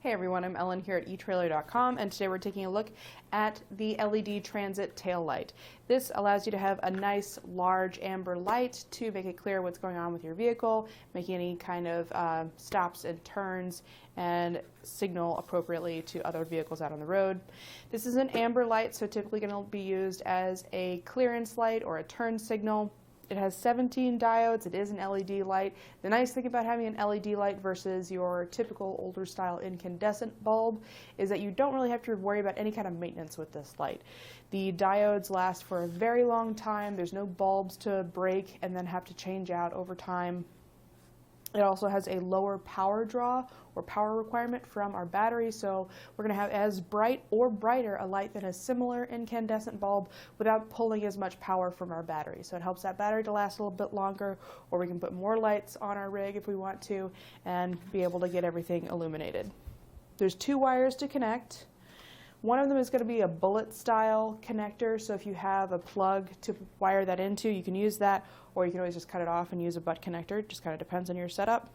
Hey everyone, I'm Ellen here at etrailer.com, and today we're taking a look at the LED transit tail light. This allows you to have a nice large amber light to make it clear what's going on with your vehicle, making any kind of stops and turns, and signal appropriately to other vehicles out on the road. This is an amber light, so typically going to be used as a clearance light or a turn signal. It has 17 diodes. It is an LED light. The nice thing about having an LED light versus your typical older style incandescent bulb is that you don't really have to worry about any kind of maintenance with this light. The diodes last for a very long time. There's no bulbs to break and then have to change out over time. It also has a lower power draw or power requirement from our battery, so we're going to have as bright or brighter a light than a similar incandescent bulb without pulling as much power from our battery. So it helps that battery to last a little bit longer, or we can put more lights on our rig if we want to and be able to get everything illuminated. There's two wires to connect. One of them is going to be a bullet style connector, so if you have a plug to wire that into, you can use that, or you can always just cut it off and use a butt connector. It just kind of depends on your setup.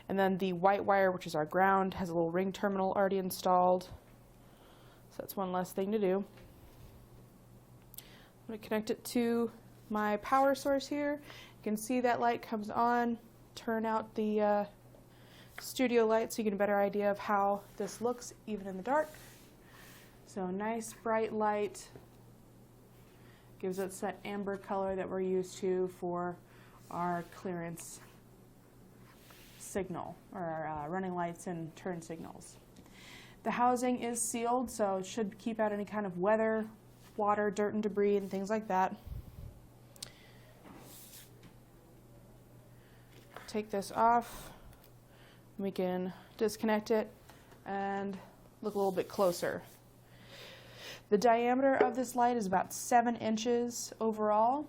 And then the white wire, which is our ground, has a little ring terminal already installed, so that's one less thing to do. I'm going to connect it to my power source here. You can see that light comes on, turn out the studio light so you get a better idea of how this looks even in the dark. So nice bright light, gives us that amber color that we're used to for our clearance signal, or our running lights and turn signals. The housing is sealed, so it should keep out any kind of weather, water, dirt and debris and things like that. Take this off, we can disconnect it and look a little bit closer. The diameter of this light is about 7 inches overall,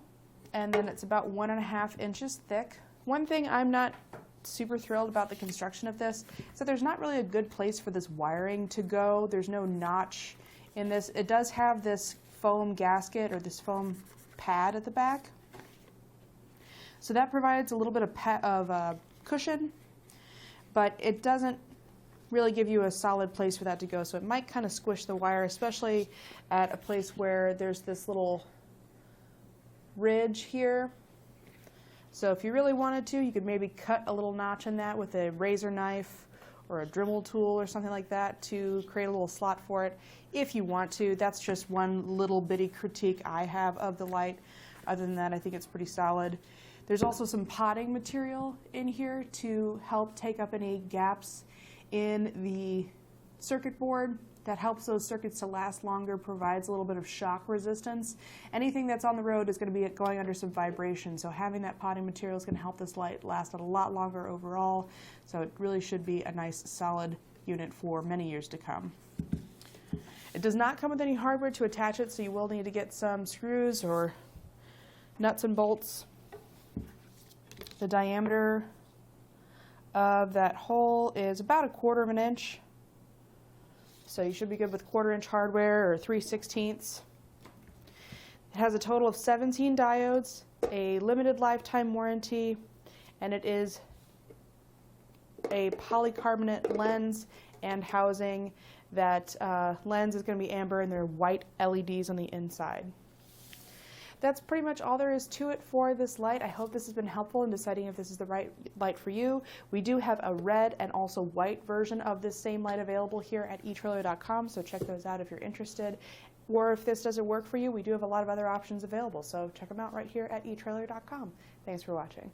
and then it's about 1.5 inches thick. One thing I'm not super thrilled about the construction of this is that there's not really a good place for this wiring to go. There's no notch in this. It does have this foam gasket or this foam pad at the back, so that provides a little bit of cushion, but it doesn't really give you a solid place for that to go, so it might kind of squish the wire, especially at a place where there's this little ridge here. So if you really wanted to, you could maybe cut a little notch in that with a razor knife or a Dremel tool or something like that to create a little slot for it if you want to. That's just one little bitty critique I have of the light. Other than that, I think it's pretty solid. There's also some potting material in here to help take up any gaps in the circuit board. That helps those circuits to last longer, provides a little bit of shock resistance. Anything that's on the road is going to be going under some vibration, so having that potting material is going to help this light last a lot longer overall, so it really should be a nice solid unit for many years to come. It does not come with any hardware to attach it, so you will need to get some screws or nuts and bolts. The diameter of that hole is about 1/4 inch, so you should be good with 1/4 inch hardware or 3/16. It has a total of 17 diodes, a limited lifetime warranty, and it is a polycarbonate lens and housing. That lens is going to be amber, and there are white LEDs on the inside. That's pretty much all there is to it for this light. I hope this has been helpful in deciding if this is the right light for you. We do have a red and also white version of this same light available here at etrailer.com, so check those out if you're interested. Or if this doesn't work for you, we do have a lot of other options available, so check them out right here at etrailer.com. Thanks for watching.